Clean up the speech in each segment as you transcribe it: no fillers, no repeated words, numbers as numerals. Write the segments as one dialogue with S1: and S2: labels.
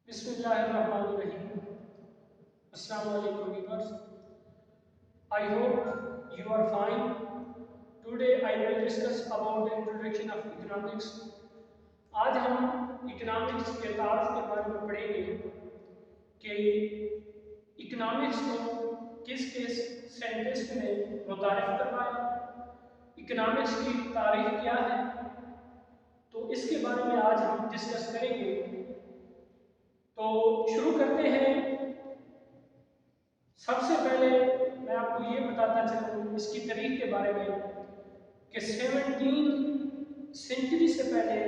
S1: Bismillahirrahmanirrahim. Assalamu alaikum viewers. I hope you are fine. Today I will discuss about the introduction of economics. आज हम economics के तारुफ के बारे में पढ़ेंगे कि इकोनॉमिक्स को किस किस साइंटिस्ट ने मुतारिफ करवाया, इकोनॉमिक्स की तारीख क्या है, तो इसके बारे में आज हम डिस्कस करेंगे। तो शुरू करते हैं। सबसे पहले मैं आपको ये बताता चलूँ इसकी तारीख के बारे में कि 17 सेंचुरी से पहले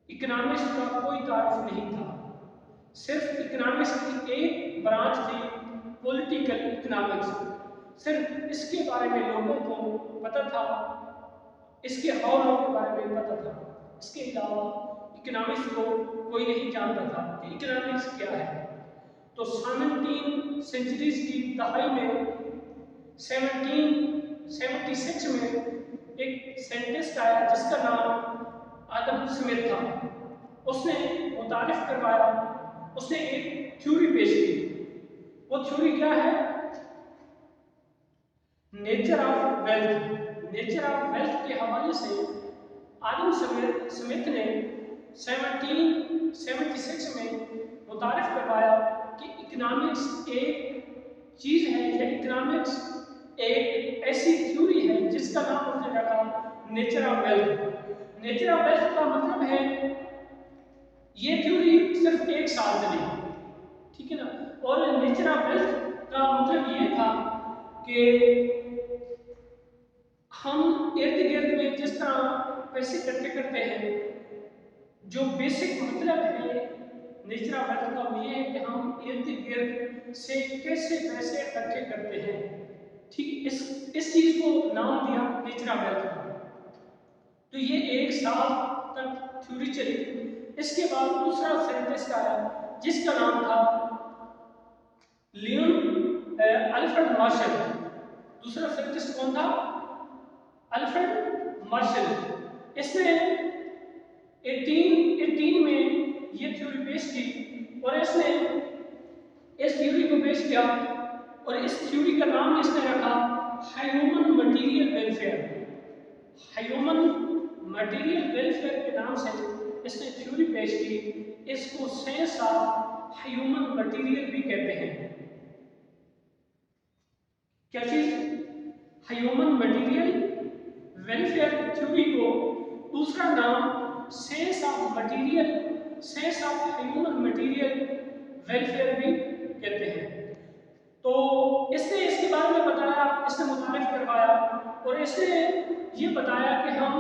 S1: इकोनॉमिक्स का कोई तारुफ नहीं था। सिर्फ इकोनॉमिक्स की एक ब्रांच थी, पॉलिटिकल इकोनॉमिक्स। सिर्फ इसके बारे में लोगों को पता था, इसके हवालों के बारे में पता था। इसके अलावा इकोनॉमिक्स को कोई नहीं जानता था कि इकोनॉमिक्स क्या है। तो 17 सेंचुरीज की दहाई में 1776 में एक साइंटिस्ट आया जिसका नाम आदम स्मिथ था। उसने मुतारिफ करवाया, उसने एक थ्योरी पेश की। वो थ्योरी क्या है? Nature of wealth. Nature of wealth के हवाले से आदम स्मिथ ने 1776 में मुतारिफ करवाया कि इकोनॉमिक्स एक चीज़ है या इकोनॉमिक्स एक ऐसी थ्योरी है जिसका नाम उसने रखा nature of wealth. Nature of wealth का मतलब है, ये थ्योरी सिर्फ एक साल चली, ठीक है ना। और नेचर ऑफ वेल्थ का मतलब ये था कि हम इर्द गिर्द में जिस तरह पैसे इकट्ठे करते हैं, जो बेसिक मतलब है नेचर ऑफ वेल्थ का वो ये है कि हम इर्द गिर्द से कैसे पैसे इकट्ठे करते हैं, ठीक। इस चीज़ को नाम दिया नेचर ऑफ वेल्थ का। तो ये एक साल तक थ्योरी चली। इसके बाद दूसरा साइंटिस्ट आया जिसका नाम था अल्फ्रेड मार्शल। दूसरा साइंटिस्ट कौन था? Alfred Marshall. इसने 1818 में ये थ्योरी पेश की और इसने इस थ्योरी को पेश किया और इस थ्योरी का नाम इसने रखा human material welfare. Human material welfare के नाम से इसने थ्योरी पेश की। इसको साइंस ऑफ ह्यूमन मटेरियल भी कहते हैं। क्या चीज? ह्यूमन मटेरियल वेलफेयर थ्योरी को दूसरा नाम science of material, science of human material welfare भी कहते हैं। तो इसने इसके बारे में बताया, इसने मुतारिफ करवाया और इसने ये बताया कि हम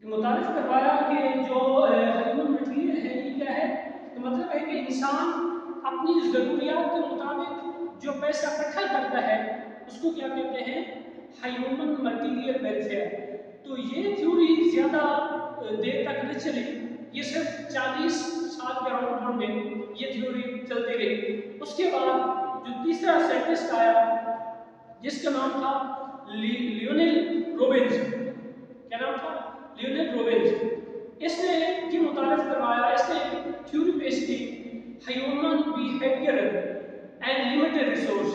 S1: मुतारिफ करवाया कि जो ह्यूमन मटेरियल है ये क्या है। तो मतलब है कि इंसान अपनी ज़रूरियात के मुताबिक जो पैसा इकट्ठा करता है उसको क्या कहते हैं? Human material welfare. तो ये थ्योरी ज़्यादा देर तक नहीं चली, ये सिर्फ 40 साल के राउंड में ये थ्योरी चलती रही। उसके बाद जो तीसरा साइंटिस्ट आया जिसका नाम था लियोनेल रोबिन्स। क्या नाम था? Lionel Robbins. इसने ये मुतारिफ करवाया, इसने थ्योरी पेश की human behaviour and limited resource.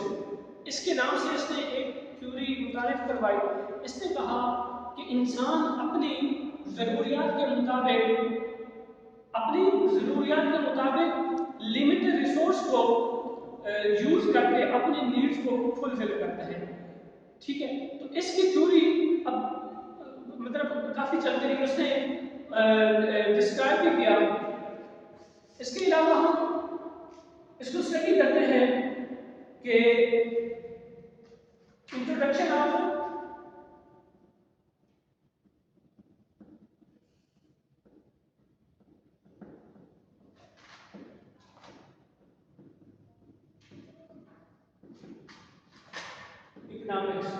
S1: इसके नाम से इसने एक थ्योरी मुतारिफ करवाई। इसने कहा कि इंसान अपनी ज़रूरियात के मुताबिक लिमिटेड रिसोर्स को यूज़ करके अपनी नीड्स को फुलफिल करता है, ठीक है। तो इसकी थ्योरी अब मतलब काफ़ी चलती रही, उसने डिस्क्राइब भी किया। इसके अलावा हम इसको स्टडी करते हैं कि इंट्रोडक्शन ऑफ इकोनॉमिक्स।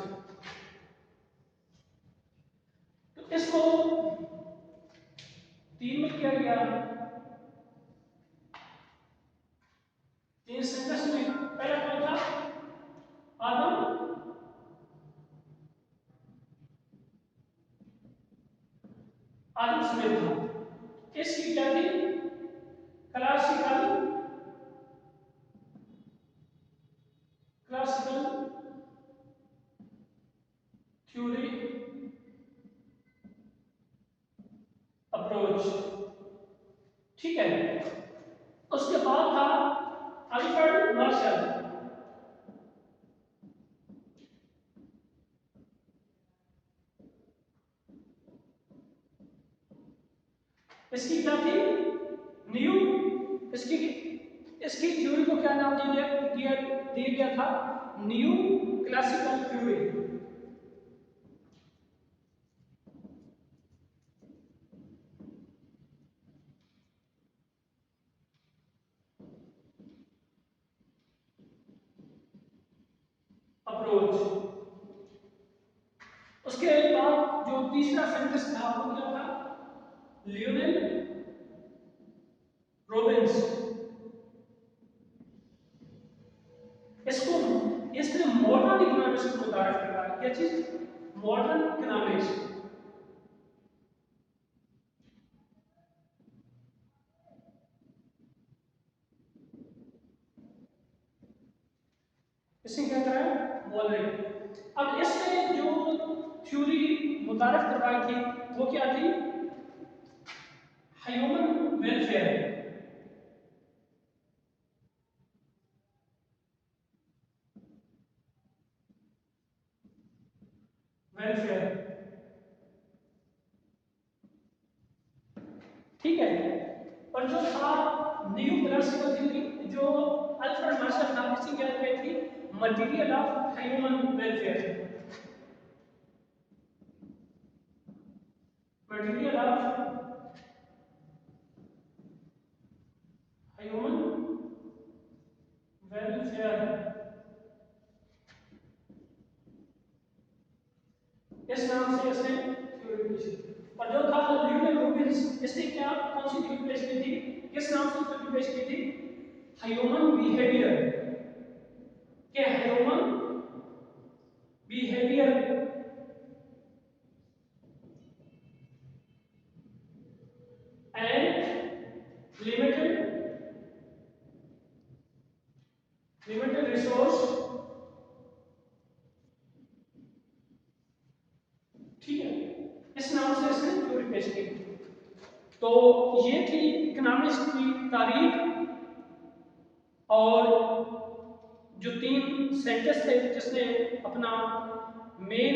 S1: तो इसको 3 में किया गया, 3 सेंटेंस में। पहला कौन था? आदम आदम स्मिथ था। इसकी क्या थी? Classical theory approach. ठीक है। उसके बाद था अल्फ्रेड मार्शल। इसकी क्या थी? न्यू इसकी इसकी थ्योरी को क्या नाम दिया गया था? New classical theory. अप्रोच। उसके बाद जो तीसरा साइंटिस्ट था वो क्या था? Lionel Robins. इसने मॉडर्न इकोनॉमिक्स को मुतारिफ करा। क्या चीज? Modern economics. इसने क्या करा? मॉडरेट। अब इसने जो थ्योरी मुतारिफ करवाई थी वो क्या थी? Human welfare. वेलफेयर। ठीक है। और जो था न्यू क्लासिकल थ्योरी, जो अल्फ्रेड मार्शल था, इसकी क्या कहती थी? Material of human welfare. Material of human welfare. इस नाम से इसने थ्योरी पेश की। और जो था लियोनेल रॉबिन्स, इसने क्या कौन सी थ्योरी पेश की थी? किस नाम से थ्योरी पेश की थी? Human behaviour. के human behaviour and limited resource. ठीक है। इस नाम से इसने थ्योरी पेश की। तो ये थी इकोनॉमिक्स की तारीख और जो तीन साइंटिस्ट थे जिसने अपना मेन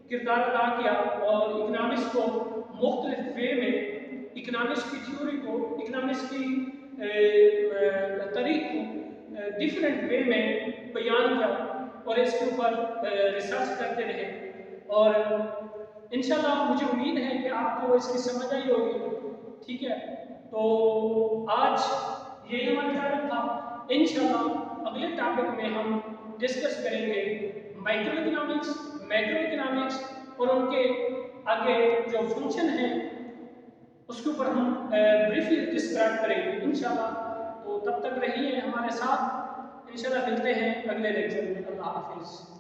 S1: किरदार अदा किया और इकोनॉमिक्स को मुख्तलिफ वे में, इकोनॉमिक्स की थ्योरी को, इकोनॉमिक्स की तरीक़ को डिफरेंट वे में बयान किया और इसके ऊपर रिसर्च करते रहे। और इंशाल्लाह मुझे उम्मीद है कि आपको इसकी समझ आई होगी। ठीक है। तो आज यही हमारा टॉपिक था। इंशाल्लाह अगले टॉपिक में हम डिस्कस करेंगे माइक्रो इकोनॉमिक्स, मैक्रो इकोनॉमिक्स और उनके आगे जो फंक्शन हैं उसके ऊपर हम ब्रीफली डिस्क्राइब करेंगे इंशाल्लाह। तो तब तक रहिए हमारे साथ। इंशाल्लाह मिलते हैं अगले लेक्चर में। अल्लाह हाफिज़।